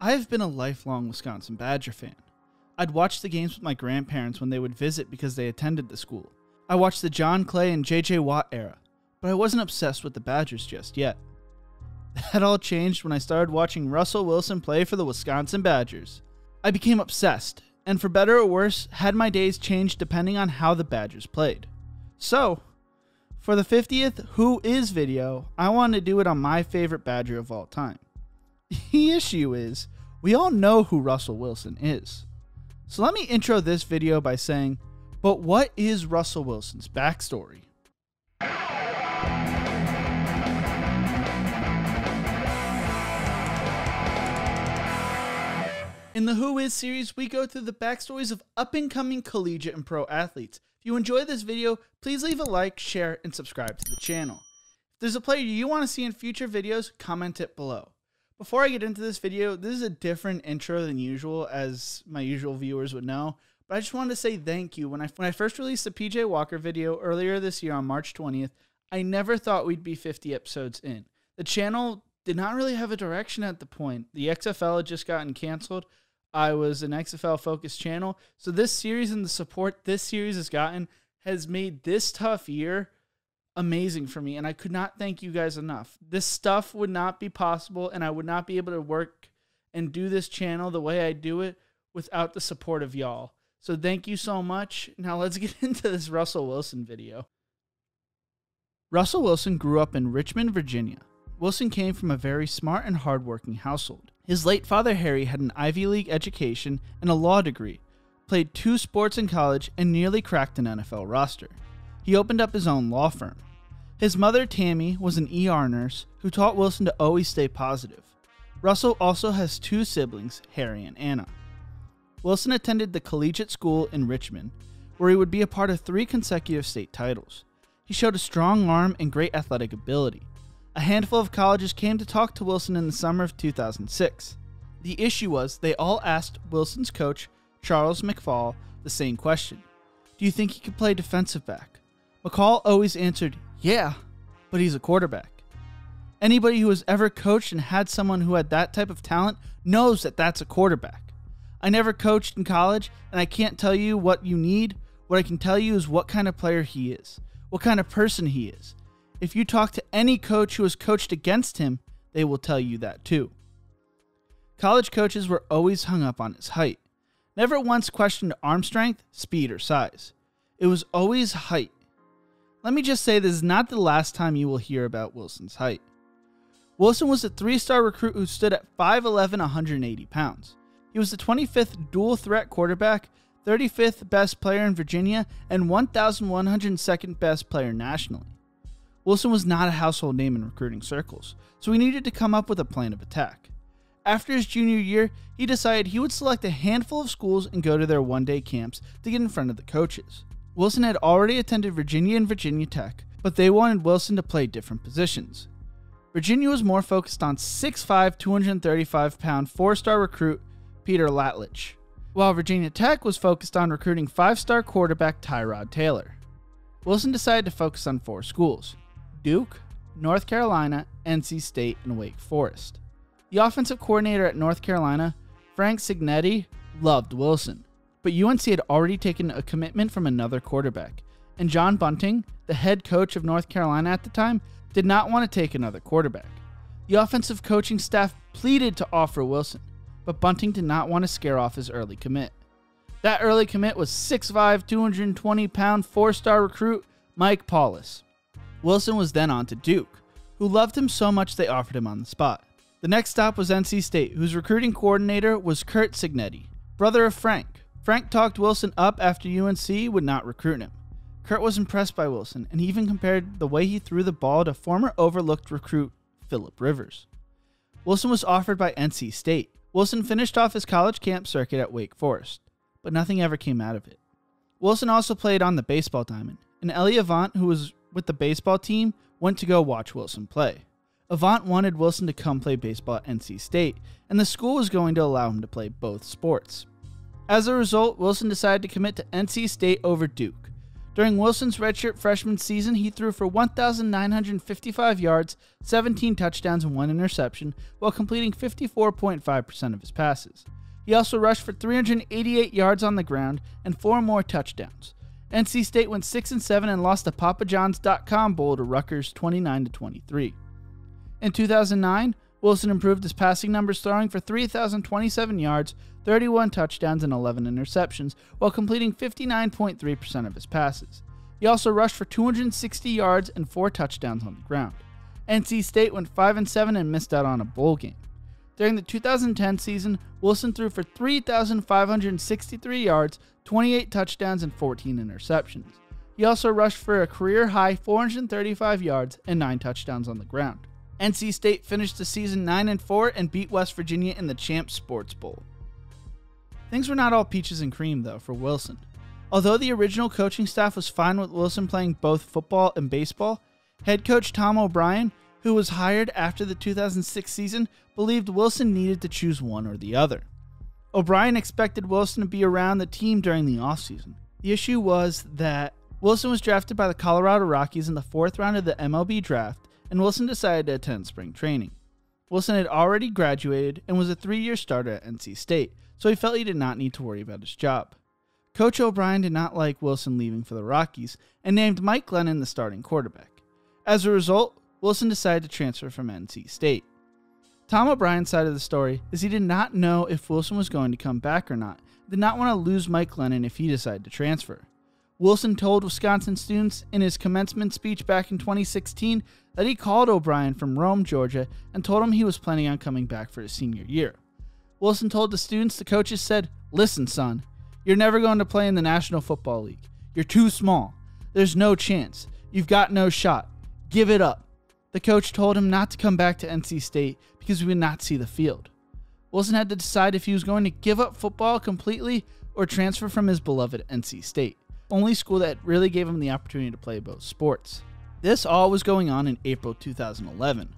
I've been a lifelong Wisconsin Badger fan. I'd watch the games with my grandparents when they would visit because they attended the school. I watched the John Clay and J.J. Watt era, but I wasn't obsessed with the Badgers just yet. That all changed when I started watching Russell Wilson play for the Wisconsin Badgers. I became obsessed, and for better or worse, had my days change depending on how the Badgers played. So, for the 50th Who Is video, I wanted to do it on my favorite Badger of all time. The issue is, we all know who Russell Wilson is. So let me intro this video by saying, but what is Russell Wilson's backstory? In the Who Is series, we go through the backstories of up-and-coming collegiate and pro athletes. If you enjoy this video, please leave a like, share, and subscribe to the channel. If there's a player you want to see in future videos, comment it below. Before I get into this video, this is a different intro than usual, as my usual viewers would know, but I just wanted to say thank you. When I first released the PJ Walker video earlier this year on March 20th, I never thought we'd be 50 episodes in. The channel did not really have a direction at the point. The XFL had just gotten canceled. I was an XFL-focused channel, so this series and the support this series has gotten has made this tough year amazing for me, and I could not thank you guys enough. This stuff would not be possible, and I would not be able to work and do this channel the way I do it without the support of y'all. So thank you so much. Now let's get into this Russell Wilson video. Russell Wilson grew up in Richmond, Virginia. Wilson came from a very smart and hardworking household. His late father Harry had an Ivy League education and a law degree, played 2 sports in college, and nearly cracked an NFL roster. He opened up his own law firm. His mother, Tammy, was an ER nurse who taught Wilson to always stay positive. Russell also has 2 siblings, Harry and Anna. Wilson attended the collegiate school in Richmond, where he would be a part of 3 consecutive state titles. He showed a strong arm and great athletic ability. A handful of colleges came to talk to Wilson in the summer of 2006. The issue was they all asked Wilson's coach, Charles McFall, the same question. Do you think he could play defensive back? McCall always answered, yeah, but he's a quarterback. Anybody who has ever coached and had someone who had that type of talent knows that that's a quarterback. I never coached in college, and I can't tell you what you need. What I can tell you is what kind of player he is, what kind of person he is. If you talk to any coach who has coached against him, they will tell you that too. College coaches were always hung up on his height. Never once questioned arm strength, speed, or size. It was always height. Let me just say this is not the last time you will hear about Wilson's height. Wilson was a 3-star recruit who stood at 5'11", 180 pounds. He was the 25th dual threat quarterback, 35th best player in Virginia, and 1,102nd best player nationally. Wilson was not a household name in recruiting circles, so he needed to come up with a plan of attack. After his junior year, he decided he would select a handful of schools and go to their one-day camps to get in front of the coaches. Wilson had already attended Virginia and Virginia Tech, but they wanted Wilson to play different positions. Virginia was more focused on 6'5", 235-pound 4-star recruit Peter Latlich, while Virginia Tech was focused on recruiting 5-star quarterback Tyrod Taylor. Wilson decided to focus on 4 schools: Duke, North Carolina, NC State, and Wake Forest. The offensive coordinator at North Carolina, Frank Cignetti, loved Wilson, but UNC had already taken a commitment from another quarterback, and John Bunting, the head coach of North Carolina at the time, did not want to take another quarterback. The offensive coaching staff pleaded to offer Wilson, but Bunting did not want to scare off his early commit. That early commit was 6'5", 220-pound 4-star recruit Mike Paulus. Wilson was then on to Duke, who loved him so much they offered him on the spot. The next stop was NC State, whose recruiting coordinator was Curt Cignetti, brother of Frank. Frank talked Wilson up after UNC would not recruit him. Curt was impressed by Wilson, and he even compared the way he threw the ball to former overlooked recruit Phillip Rivers. Wilson was offered by NC State. Wilson finished off his college camp circuit at Wake Forest, but nothing ever came out of it. Wilson also played on the baseball diamond, and Ellie Avant, who was with the baseball team, went to go watch Wilson play. Avant wanted Wilson to come play baseball at NC State, and the school was going to allow him to play both sports. As a result, Wilson decided to commit to NC State over Duke. During Wilson's redshirt freshman season, he threw for 1,955 yards, 17 touchdowns, and 1 interception, while completing 54.5% of his passes. He also rushed for 388 yards on the ground and 4 more touchdowns. NC State went 6-7 and lost the PapaJohns.com Bowl to Rutgers 29-23. In 2009, Wilson improved his passing numbers, throwing for 3,027 yards, 31 touchdowns, and 11 interceptions, while completing 59.3% of his passes. He also rushed for 260 yards and 4 touchdowns on the ground. NC State went 5-7 and missed out on a bowl game. During the 2010 season, Wilson threw for 3,563 yards, 28 touchdowns, and 14 interceptions. He also rushed for a career-high 435 yards and 9 touchdowns on the ground. NC State finished the season 9-4 and beat West Virginia in the Champs Sports Bowl. Things were not all peaches and cream, though, for Wilson. Although the original coaching staff was fine with Wilson playing both football and baseball, head coach Tom O'Brien, who was hired after the 2006 season, believed Wilson needed to choose one or the other. O'Brien expected Wilson to be around the team during the offseason. The issue was that Wilson was drafted by the Colorado Rockies in the 4th round of the MLB draft, and Wilson decided to attend spring training. Wilson had already graduated and was a 3-year starter at NC State, so he felt he did not need to worry about his job. Coach O'Brien did not like Wilson leaving for the Rockies and named Mike Glennon the starting quarterback. As a result, Wilson decided to transfer from NC State. Tom O'Brien's side of the story is he did not know if Wilson was going to come back or not, did not want to lose Mike Glennon if he decided to transfer. Wilson told Wisconsin students in his commencement speech back in 2016 that he called O'Brien from Rome, Georgia, and told him he was planning on coming back for his senior year. Wilson told the students the coaches said, "Listen, son, you're never going to play in the National Football League. You're too small. There's no chance. You've got no shot. Give it up." The coach told him not to come back to NC State because he would not see the field. Wilson had to decide if he was going to give up football completely or transfer from his beloved NC State, only school that really gave him the opportunity to play both sports. This all was going on in April 2011.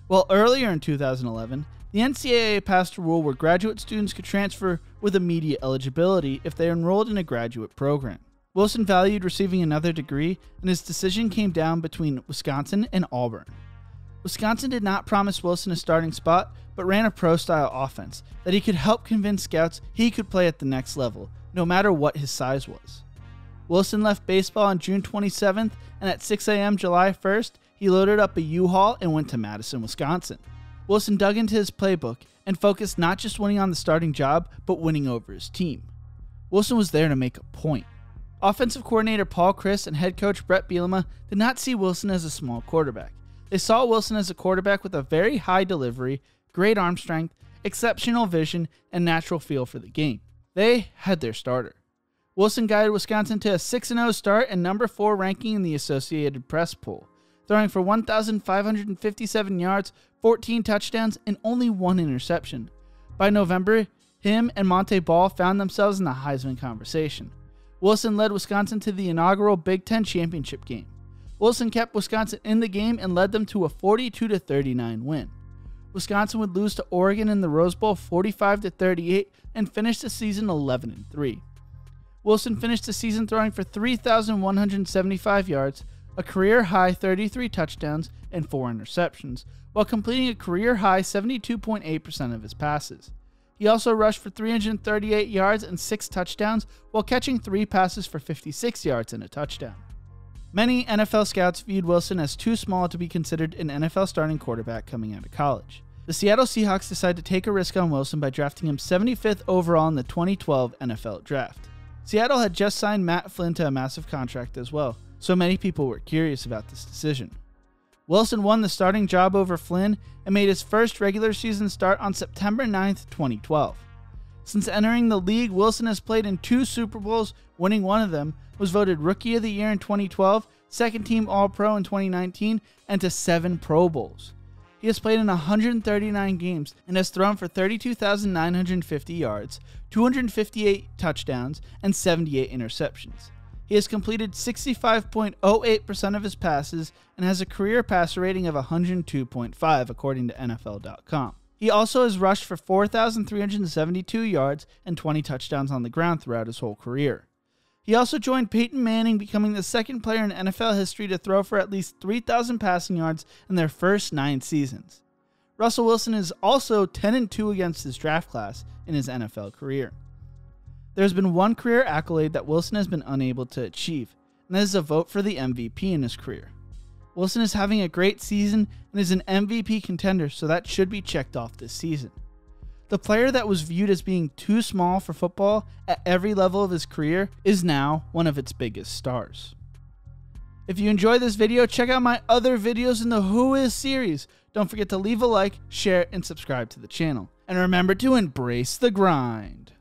Well, earlier in 2011, the NCAA passed a rule where graduate students could transfer with immediate eligibility if they enrolled in a graduate program. Wilson valued receiving another degree, and his decision came down between Wisconsin and Auburn. Wisconsin did not promise Wilson a starting spot, but ran a pro-style offense that he could help convince scouts he could play at the next level, no matter what his size was. Wilson left baseball on June 27th, and at 6 a.m. July 1st, he loaded up a U-Haul and went to Madison, Wisconsin. Wilson dug into his playbook and focused not just winning on the starting job, but winning over his team. Wilson was there to make a point. Offensive coordinator Paul Chryst and head coach Brett Bielema did not see Wilson as a small quarterback. They saw Wilson as a quarterback with a very high delivery, great arm strength, exceptional vision, and natural feel for the game. They had their starter. Wilson guided Wisconsin to a 6-0 start and number 4 ranking in the Associated Press poll, throwing for 1,557 yards, 14 touchdowns, and only 1 interception. By November, him and Monte Ball found themselves in the Heisman conversation. Wilson led Wisconsin to the inaugural Big Ten championship game. Wilson kept Wisconsin in the game and led them to a 42-39 win. Wisconsin would lose to Oregon in the Rose Bowl 45-38 and finish the season 11-3. Wilson finished the season throwing for 3,175 yards, a career-high 33 touchdowns, and 4 interceptions, while completing a career-high 72.8% of his passes. He also rushed for 338 yards and 6 touchdowns, while catching 3 passes for 56 yards and a touchdown. Many NFL scouts viewed Wilson as too small to be considered an NFL starting quarterback coming out of college. The Seattle Seahawks decided to take a risk on Wilson by drafting him 75th overall in the 2012 NFL Draft. Seattle had just signed Matt Flynn to a massive contract as well, so many people were curious about this decision. Wilson won the starting job over Flynn and made his first regular season start on September 9th, 2012. Since entering the league, Wilson has played in 2 Super Bowls, winning one of them, was voted Rookie of the Year in 2012, Second Team All-Pro in 2019, and to 7 Pro Bowls. He has played in 139 games and has thrown for 32,950 yards, 258 touchdowns, and 78 interceptions. He has completed 65.08% of his passes and has a career passer rating of 102.5 according to NFL.com. He also has rushed for 4,372 yards and 20 touchdowns on the ground throughout his whole career. He also joined Peyton Manning, becoming the second player in NFL history to throw for at least 3,000 passing yards in their first 9 seasons. Russell Wilson is also 10-2 against his draft class in his NFL career. There's been one career accolade that Wilson has been unable to achieve, and that is a vote for the MVP in his career. Wilson is having a great season and is an MVP contender, so that should be checked off this season. The player that was viewed as being too small for football at every level of his career is now one of its biggest stars. If you enjoyed this video, check out my other videos in the Who Is series. Don't forget to leave a like, share, and subscribe to the channel. And remember to embrace the grind.